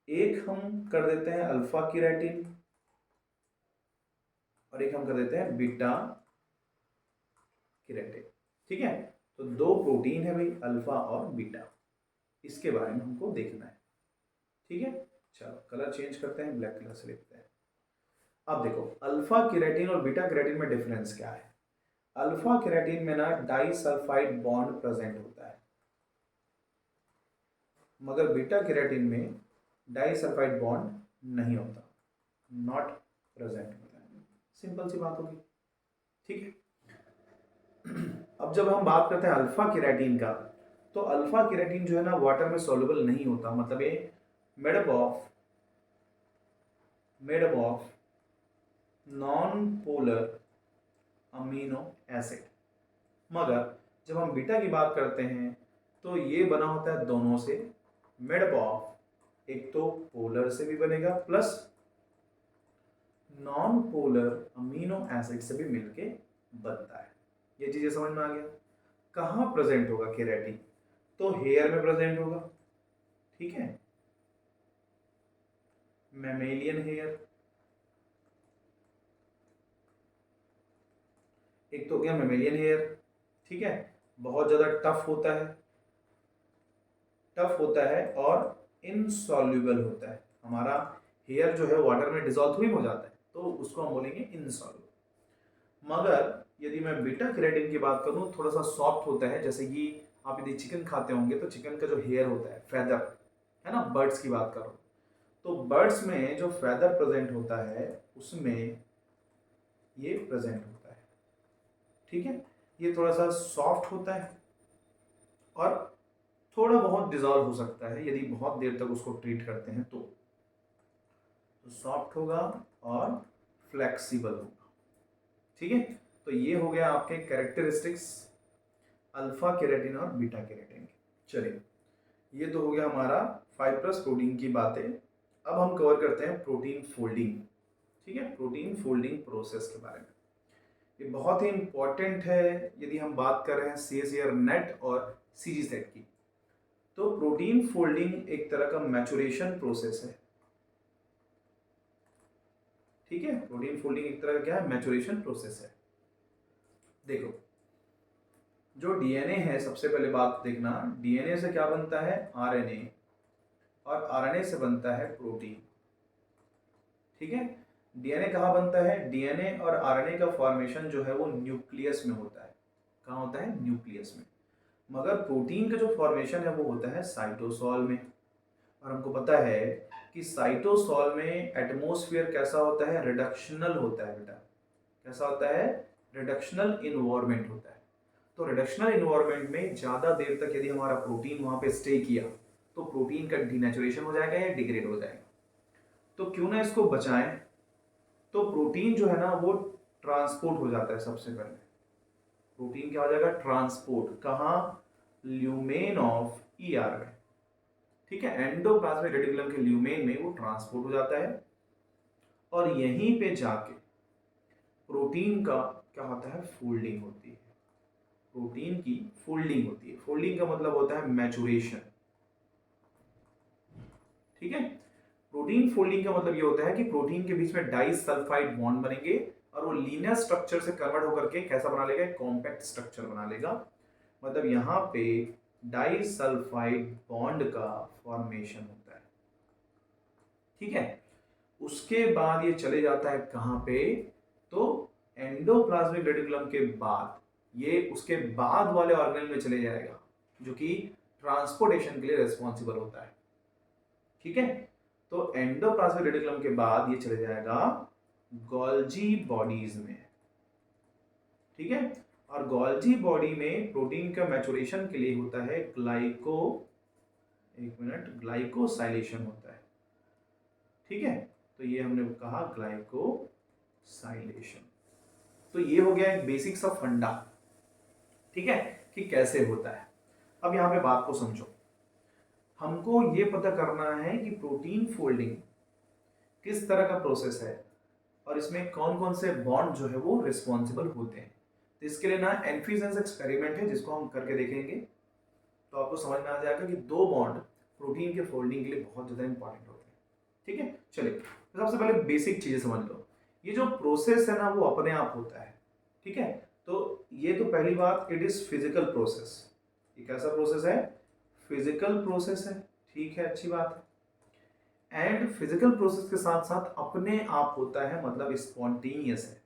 [SPEAKER 1] एक हम कर देते हैं अल्फा केराटिन और एक हम कर देते हैं बीटा केराटिन। ठीक है, तो दो प्रोटीन है भाई, अल्फा और बीटा, इसके बारे में हमको देखना है। ठीक है, चलो कलर चेंज करते हैं, ब्लैक कलर से लिखते हैं। अब देखो अल्फा केराटिन और बीटा केराटिन में डिफरेंस क्या है। अल्फा केराटिन में ना डाइसल्फाइड बॉन्ड प्रेजेंट होता है, मगर बीटा केराटिन में डाइसल्फाइड बॉन्ड नहीं होता, नॉट प्रेजेंट होता है। सिंपल सी बात होगी। ठीक है, अब जब हम बात करते हैं अल्फा केराटिन का, तो अल्फा केराटिन जो है ना वाटर में सॉल्युबल नहीं होता, मतलब ये made up of non polar amino acid. मगर जब हम बीटा की बात करते हैं तो ये बना होता है दोनों से, मेड अप ऑफ, एक तो पोलर से भी बनेगा plus non polar amino acid से भी मिलके बनता है। ये चीजें समझ में आ गया। कहाँ प्रेजेंट होगा केराटिन, तो हेयर में प्रेजेंट होगा। ठीक है, मैमेलियन हेयर, एक तो क्या मैमेलियन हेयर। ठीक है, बहुत ज्यादा टफ होता है और इनसॉल्युबल होता है। हमारा हेयर जो है वाटर में डिजॉल्व थोड़ी हो जाता है, तो उसको हम बोलेंगे इनसॉल्युबल। मगर यदि मैं बीटा केराटिन की बात करूं, थोड़ा सा सॉफ्ट होता है। जैसे कि आप यदि चिकन खाते होंगे तो चिकन का जो हेयर होता है, फेदर है ना, बर्ड्स की बात करो, तो बर्ड्स में जो फेदर प्रेजेंट होता है उसमें ये प्रेजेंट होता है। ठीक है, ये थोड़ा सा सॉफ्ट होता है और थोड़ा बहुत डिजॉल्व हो सकता है यदि बहुत देर तक उसको ट्रीट करते हैं तो सॉफ्ट होगा और फ्लेक्सिबल होगा। ठीक है, तो ये हो गया आपके कैरेक्टरिस्टिक्स अल्फा केराटिन और बीटा केराटिन। चलिए, ये तो हो गया हमारा फाइब्रस प्रोटीन की बातें। अब हम कवर करते हैं प्रोटीन फोल्डिंग। ठीक है, प्रोटीन फोल्डिंग प्रोसेस के बारे में, ये बहुत ही इंपॉर्टेंट है यदि हम बात कर रहे हैं सीएसईआर नेट और सीजी सेट की। तो प्रोटीन फोल्डिंग एक तरह का मैचुरेशन प्रोसेस है। ठीक है, प्रोटीन फोल्डिंग एक तरह का क्या है, मैचुरेशन प्रोसेस है। देखो, जो डीएनए है, सबसे पहले बात देखना, डीएनए से क्या बनता है, आरएनए, और आरएनए से बनता है प्रोटीन। ठीक है, डीएनए कहाँ बनता है? डीएनए और आरएनए का फॉर्मेशन जो है वो न्यूक्लियस में होता है। कहाँ होता है? न्यूक्लियस में। मगर प्रोटीन का जो फॉर्मेशन है वो होता है साइटोसॉल में। और हमको पता है कि साइटोसॉल में एटमॉस्फेयर कैसा होता है? रिडक्शनल होता है बेटा। कैसा होता है? रिडक्शनल इन्वायरमेंट होता है। तो रिडक्शनल इन्वायरमेंट में ज़्यादा देर तक यदि हमारा प्रोटीन वहाँ पे स्टे किया तो प्रोटीन का डीनेचुरेशन हो जाएगा या डिग्रेड हो जाएगा। तो क्यों ना इसको बचाएं। तो प्रोटीन जो है ना वो ट्रांसपोर्ट हो जाता है। सबसे पहले प्रोटीन क्या हो जाएगा? ट्रांसपोर्ट। कहाँ? ल्यूमेन ऑफ ईआर में। ठीक है, एंडोप्लाज्मिक रेटिकुलम के ल्यूमेन में वो ट्रांसपोर्ट हो जाता है और यहीं पे जाके प्रोटीन का क्या होता है? फोल्डिंग होती है। प्रोटीन की फोल्डिंग होती है। फोल्डिंग का मतलब होता है मैचुरेशन। ठीक है, प्रोटीन फोल्डिंग का मतलब ये होता है कि प्रोटीन के बीच में डाइसल्फाइड बॉन्ड बनेंगे और वो लीनियर स्ट्रक्चर से कन्वर्ट होकर के कैसा बना लेगा? कॉम्पैक्ट स्ट्रक्चर बना लेगा। मतलब यहाँ पे डाइसल्फाइड बॉन्ड का फॉर्मेशन होता है। ठीक है, उसके बाद ये चले जाता है कहाँ पे? तो एंडोप्लाज्मिक रेटिकुलम के बाद ये उसके बाद वाले ऑर्गेनल में चले जाएगा जो कि ट्रांसपोर्टेशन के लिए रिस्पॉन्सिबल होता है। ठीक है, तो एंडोप्लाज्मिक रेटिकुलम के बाद ये चले जाएगा गोल्जी बॉडीज में। ठीक है, और गोल्जी बॉडी में प्रोटीन का मैचुरेशन के लिए होता है ग्लाइकोसाइलेशन होता है। ठीक है, तो ये हमने कहा ग्लाइकोसाइलेशन। तो ये हो गया एक बेसिक्स ऑफ फंडा। ठीक है, कि कैसे होता है। अब यहां पे बात को समझो। हमको ये पता करना है कि प्रोटीन फोल्डिंग किस तरह का प्रोसेस है और इसमें कौन कौन से बॉन्ड जो है वो रिस्पॉन्सिबल होते हैं। तो इसके लिए ना एनफिसेंस एक्सपेरिमेंट है जिसको हम करके देखेंगे तो आपको समझ में आ जाएगा कि दो बॉन्ड प्रोटीन के फोल्डिंग के लिए बहुत ज़्यादा इंपॉर्टेंट होते हैं। ठीक है, चलिए तो सबसे पहले बेसिक चीज़ें समझ लो। ये जो प्रोसेस है ना वो अपने आप होता है। ठीक है, तो ये तो पहली बात, इट इज़ फिजिकल प्रोसेस। ये कैसा प्रोसेस है? फिजिकल प्रोसेस है। ठीक है, अच्छी बात है। एंड फिजिकल प्रोसेस के साथ साथ अपने आप होता है, मतलब स्पॉन्टेनियस है।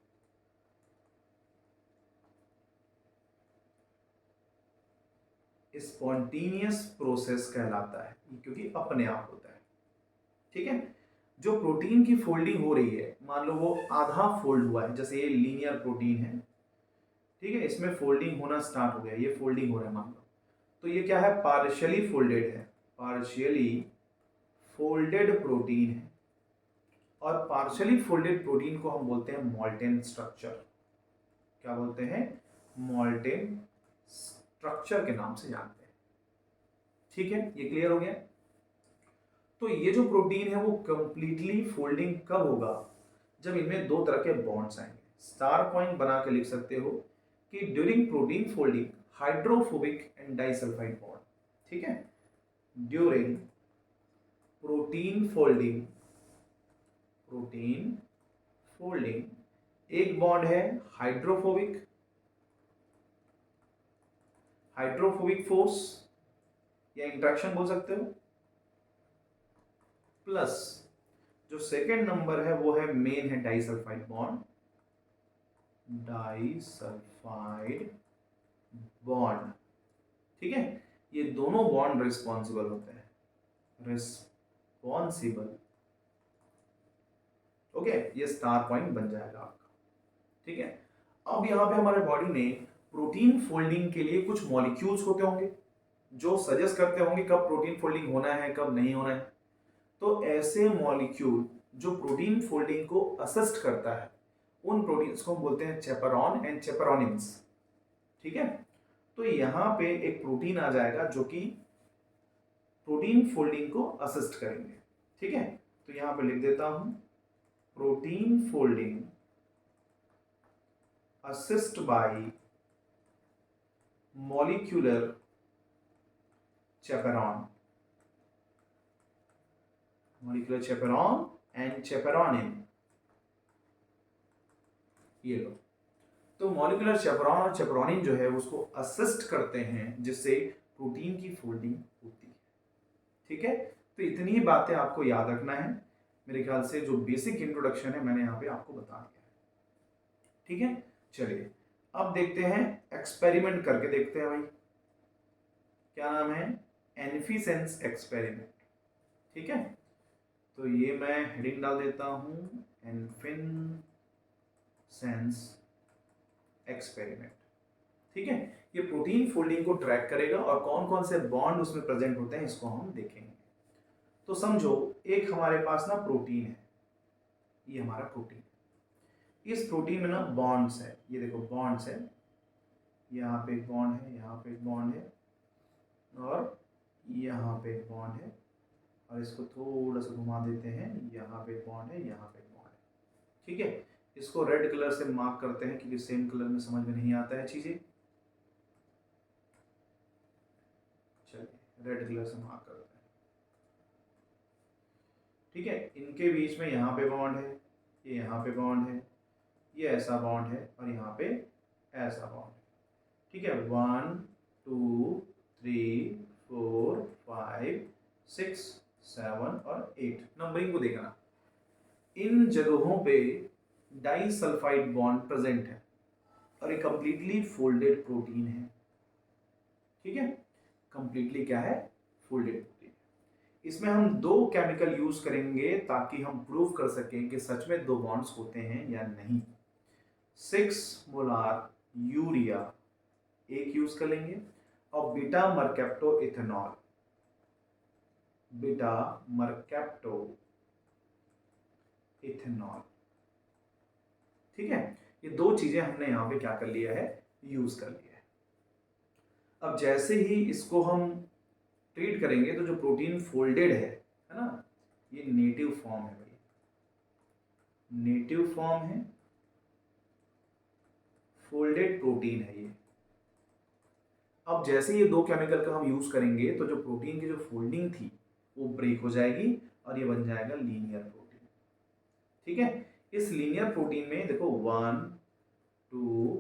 [SPEAKER 1] स्पॉन्टेनियस प्रोसेस कहलाता है क्योंकि अपने आप होता है। ठीक है, जो प्रोटीन की फोल्डिंग हो रही है, मान लो वो आधा फोल्ड हुआ है, जैसे ये लीनियर प्रोटीन है। ठीक है, इसमें फोल्डिंग होना स्टार्ट हो गया, ये फोल्डिंग हो रहा है मान लो। तो ये क्या है? पार्शियली फोल्डेड है। पार्शियली फोल्डेड प्रोटीन है और पार्शियली फोल्डेड प्रोटीन को हम बोलते हैं मोल्टेन स्ट्रक्चर। क्या बोलते हैं? मोल्टेन स्ट्रक्चर के नाम से जानते हैं। ठीक है, ये क्लियर हो गया। तो ये जो प्रोटीन है वो कंप्लीटली फोल्डिंग कब होगा? जब इनमें दो तरह के बॉन्ड्स आएंगे। स्टार पॉइंट बना के लिख सकते हो कि during protein folding hydrophobic and disulphide bond. ठीक है, ड्यूरिंग प्रोटीन फोल्डिंग एक बॉन्ड है हाइड्रोफोबिक फोर्स या इंट्रैक्शन बोल सकते हो, प्लस जो सेकेंड नंबर है वो है मेन है डाइसल्फाइड बॉन्ड। ठीक है, ये दोनों बॉन्ड रिस्पॉन्सिबल होते हैं। ओके, ये स्टार पॉइंट बन जाएगा आपका। ठीक है, अब यहां पे हमारे बॉडी में प्रोटीन फोल्डिंग के लिए कुछ मॉलिक्यूल्स होते होंगे जो सजेस्ट करते होंगे कब प्रोटीन फोल्डिंग होना है कब नहीं होना है। तो ऐसे मॉलिक्यूल जो प्रोटीन फोल्डिंग को असिस्ट करता है उन प्रोटीन्स को हम बोलते हैं चेपरॉन एंड चेपरॉनिन्स। ठीक है, तो यहां पे एक प्रोटीन आ जाएगा जो कि प्रोटीन फोल्डिंग को असिस्ट करेंगे। ठीक है, तो यहां पे लिख देता हूं protein folding assist by molecular chaperone and chaperonin. ये लो, तो मॉलिक्यूलर चेपरॉन और चेपरॉनिन जो है उसको असिस्ट करते हैं जिससे प्रोटीन की फोल्डिंग होती है। ठीक है, तो इतनी ही बातें आपको याद रखना है। मेरे ख्याल से जो बेसिक इंट्रोडक्शन है मैंने यहाँ पे आपको बता दिया है। ठीक है, चलिए अब देखते हैं, एक्सपेरिमेंट करके देखते हैं भाई। क्या नाम है? एनफिसेंस एक्सपेरिमेंट। ठीक है, तो ये मैं हेडिंग डाल देता हूं, एनफिसेंस एक्सपेरिमेंट। ठीक है, ये प्रोटीन फोल्डिंग को ट्रैक करेगा और कौन कौन से बॉन्ड उसमें प्रेजेंट होते हैं इसको हम देखेंगे। तो समझो एक हमारे पास ना प्रोटीन है, ये हमारा प्रोटीन, इस प्रोटीन में ना बॉन्ड्स है, ये देखो बॉन्ड्स है, यहाँ पे एक बॉन्ड है, यहाँ पे एक बॉन्ड है, और यहाँ पे एक बॉन्ड है, और इसको थोड़ा सा घुमा देते हैं, यहाँ पे एक बॉन्ड है, यहाँ पे एक बॉन्ड है। ठीक है, इसको रेड कलर से मार्क करते हैं क्योंकि सेम कलर में समझ में नहीं आता है चीजें। चलिए रेड कलर से मार्क करते हैं। ठीक है, इनके बीच में यहाँ पे बॉन्ड है, ये यहाँ पे बॉन्ड है, ये ऐसा बॉन्ड है, और यहाँ पे ऐसा बॉन्ड है। ठीक है, 1 2 3 4 5 6 7 और 8, नंबरिंग को देखना। इन जगहों पे डाइसल्फाइड बॉन्ड प्रेजेंट है और एक कंप्लीटली फोल्डेड प्रोटीन है। ठीक है, कंप्लीटली क्या है? Folded protein. इसमें हम दो केमिकल यूज करेंगे ताकि हम प्रूव कर सकें कि सच में दो बॉन्ड्स होते हैं या नहीं। 6 मोलार यूरिया एक यूज कर लेंगे, और beta mercapto ethanol, beta mercapto ethanol. ठीक है, ये दो चीजें हमने यहां पे क्या कर लिया है? यूज कर लिया है। अब जैसे ही इसको हम ट्रीट करेंगे तो जो प्रोटीन फोल्डेड है ना, ये नेटिव फॉर्म है भाई, नेटिव फॉर्म है, फोल्डेड प्रोटीन है ये। अब जैसे ये दो केमिकल का हम यूज करेंगे तो जो प्रोटीन की जो फोल्डिंग थी वो ब्रेक हो जाएगी और ये बन जाएगा लीनियर प्रोटीन। ठीक है, इस लीनियर प्रोटीन में देखो 1 2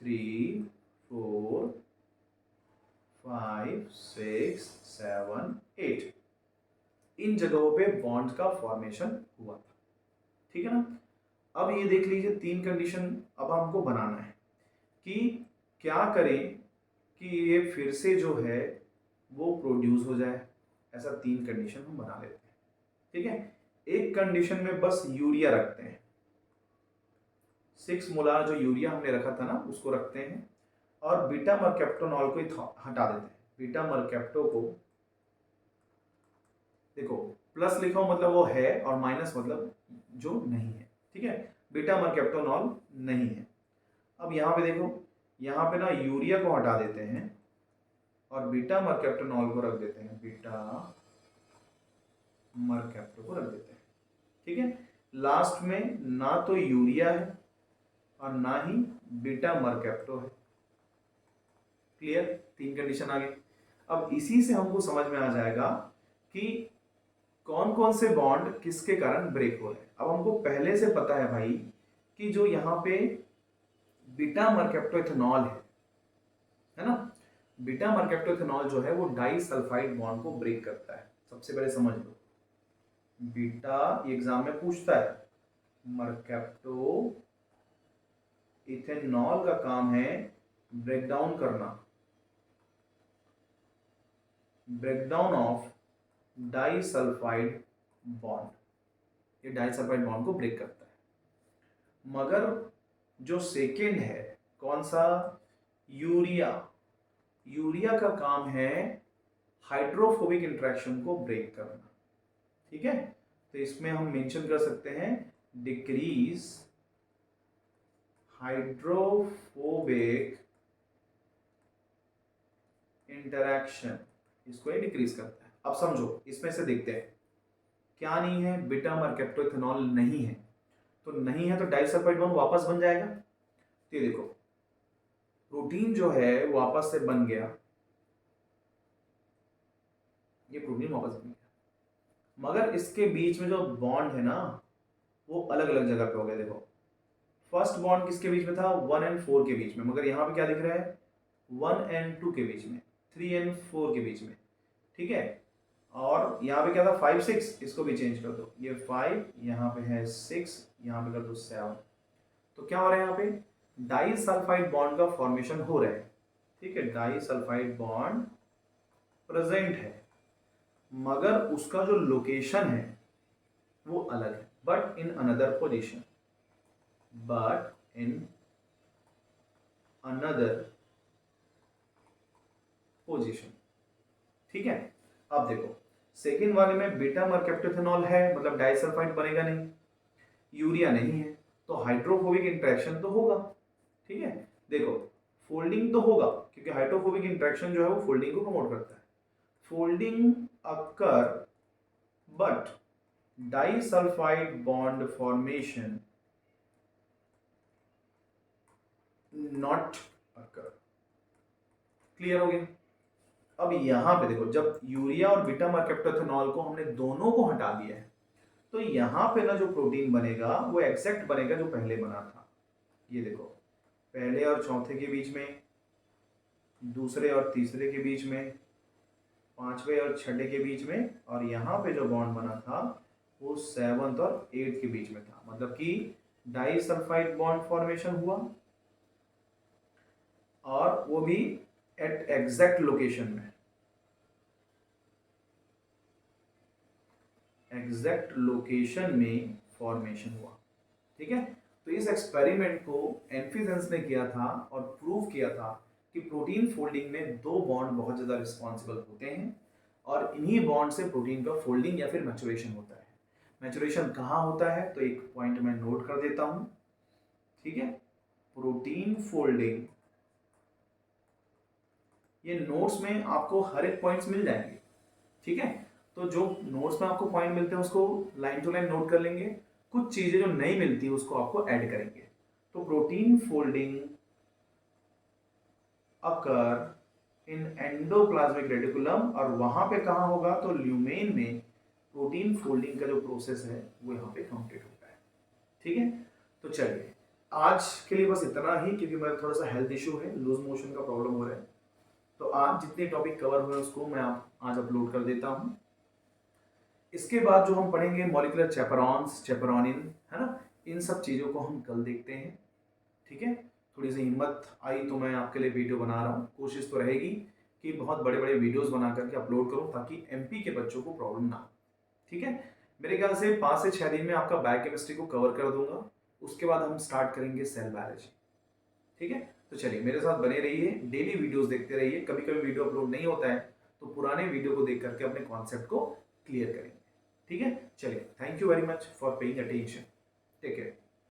[SPEAKER 1] 3 4 5 6 7 8 इन जगहों पे बॉन्ड का फॉर्मेशन हुआ था। ठीक है ना, अब ये देख लीजिए तीन कंडीशन अब हमको बनाना है कि क्या करें कि ये फिर से जो है वो प्रोड्यूस हो जाए। ऐसा तीन कंडीशन हम बना लेते हैं। ठीक है, एक कंडीशन में बस यूरिया रखते हैं, 6 मोलार जो यूरिया हमने रखा था ना उसको रखते हैं, और बीटा मरकैप्टोनॉल को हटा देते हैं। बीटा मरकैप्टो को देखो प्लस लिखा हो मतलब वो है, और माइनस मतलब जो नहीं है। ठीक है, बीटा मरकैप्टोनॉल नहीं है। अब यहाँ पे देखो, यहाँ पे ना यूरिया को हटा देते हैं और बीटा मरकैप्टोनॉल को रख देते हैं, बीटा मरकैप्टो को रख देते हैं। ठीक है, लास्ट में ना तो यूरिया है और ना ही बीटा मरकैप्टो है। क्लियर, तीन कंडीशन आ गई। अब इसी से हमको समझ में आ जाएगा कि कौन कौन से बॉन्ड किसके कारण ब्रेक हो रहे हैं। अब हमको पहले से पता है भाई कि जो यहाँ पे बीटा मरकैप्टो इथेनॉल है ना, बीटा मरकैप्टो इथेनॉल जो है वो डाइसल्फाइड बॉन्ड को ब्रेक करता है। सबसे पहले समझ लो, बीटा एग्जाम में पूछता है, मरकैप्टो इथेनॉल का काम है ब्रेकडाउन करना, ब्रेकडाउन ऑफ डाइसल्फाइड बॉन्ड, ये डाइसल्फाइड बॉन्ड को ब्रेक करता है। मगर जो सेकेंड है कौन सा? यूरिया, यूरिया का काम है हाइड्रोफोबिक इंटरेक्शन को ब्रेक करना। ठीक है, तो इसमें हम मेंशन कर सकते हैं डिक्रीज हाइड्रोफोबिक इंटरेक्शन, इसको ये डिक्रीज करता है। अब समझो इसमें से देखते हैं क्या नहीं है, बीटा मरकैप्टो इथेनॉल नहीं है, तो नहीं है तो डाइसल्फाइड बॉन्ड वापस बन जाएगा। तो ये देखो प्रोटीन जो है वापस से बन गया, ये प्रोटीन वापस बन गया, मगर इसके बीच में जो बॉन्ड है ना वो अलग अलग जगह पे हो गया। देखो फर्स्ट बॉन्ड किसके बीच में था? 1 और 4 के बीच में, मगर यहाँ पे क्या दिख रहा है? 1 और 2 के बीच में, 3 और 4 के बीच में। ठीक है, और यहाँ पे क्या था 5 6, इसको भी चेंज कर दो, ये 5 यहाँ पे है 6, यहाँ पे कर दो 7। तो क्या हो रहा है यहाँ पे डाई सल्फाइड बॉन्ड का फॉर्मेशन हो रहा है, ठीक है, डाई सल्फाइड बॉन्ड प्रेजेंट है, मगर उसका जो लोकेशन है वो अलग है, but in another position, but in another position, ठीक है। अब देखो सेकेंड वाले में बीटा मरकैप्टोथेनॉल है, मतलब डाइसल्फाइड बनेगा नहीं, यूरिया नहीं है, तो हाइड्रोफोबिक इंटरेक्शन तो होगा, ठीक है। देखो फोल्डिंग तो होगा, क्योंकि हाइड्रोफोबिक इंटरेक्शन जो है वो फोल्डिंग को प्रमोट करता है, folding occur but disulphide bond formation not occur. Clear हो गया। अब यहां पे देखो जब यूरिया और बीटा मरकैप्टोथेनॉल को हमने दोनों को हटा दिया है, तो यहां पे ना जो प्रोटीन बनेगा वो एग्जैक्ट बनेगा जो पहले बना था। ये देखो पहले और चौथे के बीच में, दूसरे और तीसरे के बीच में, पांचवे और छठे के बीच में, और यहाँ पे जो बॉन्ड बना था वो 7th और 8th के बीच में था, मतलब कि डाइसल्फाइड बॉन्ड फॉर्मेशन हुआ, और वो भी एट एग्जैक्ट लोकेशन में, एग्जैक्ट लोकेशन में फॉर्मेशन हुआ, ठीक है। तो इस एक्सपेरिमेंट को एम्फिसेंस ने किया था और प्रूव किया था कि प्रोटीन फोल्डिंग में दो बॉन्ड बहुत ज़्यादा रिस्पॉन्सिबल होते हैं, और इन्हीं बॉन्ड से प्रोटीन का फोल्डिंग या फिर मैचुरेशन होता है। मैचुरेशन कहाँ होता है, तो एक पॉइंट मैं नोट कर देता हूँ, ठीक है। प्रोटीन फोल्डिंग, ये नोट्स में आपको हर एक पॉइंट्स मिल जाएंगे, ठीक है। तो जो नोट्स में आपको पॉइंट मिलते हैं उसको लाइन टू लाइन नोट कर लेंगे, कुछ चीजें जो नहीं मिलती उसको आपको ऐड करेंगे। तो प्रोटीन फोल्डिंग अकर इन एंडोप्लाज्मिक रेटिकुलम, और वहां पे कहाँ होगा, तो ल्यूमेन में प्रोटीन फोल्डिंग का जो प्रोसेस है वो यहाँ पे कंप्लीट होता है, ठीक है। तो चलिए आज के लिए बस इतना ही, क्योंकि मेरा थोड़ा सा हेल्थ इशू है, लूज मोशन का प्रॉब्लम हो रहा है। तो आज जितने टॉपिक कवर हुए उसको मैं आज अपलोड कर देता हूँ। इसके बाद जो हम पढ़ेंगे मॉलिक्यूलर चैपरॉन्स, चैपरॉनिन, है ना, इन सब चीज़ों को हम कल देखते हैं, ठीक है। थोड़ी सी हिम्मत आई तो मैं आपके लिए वीडियो बना रहा हूँ, कोशिश तो रहेगी कि बहुत बड़े बड़े वीडियोस बना करके अपलोड करूँ ताकि एमपी के बच्चों को प्रॉब्लम ना हो, ठीक है। मेरे ख्याल से 5 से 6 दिन में आपका बायोकेमिस्ट्री को कवर कर दूंगा, उसके बाद हम स्टार्ट करेंगे सेल बायोलॉजी, ठीक है। तो चलिए मेरे साथ बने रहिए, डेली वीडियोस देखते रहिए, कभी कभी वीडियो अपलोड नहीं होता है तो पुराने वीडियो को देख करके अपने कॉन्सेप्ट को क्लियर करेंगे, ठीक है। चलिए thank you very much for paying attention, take care.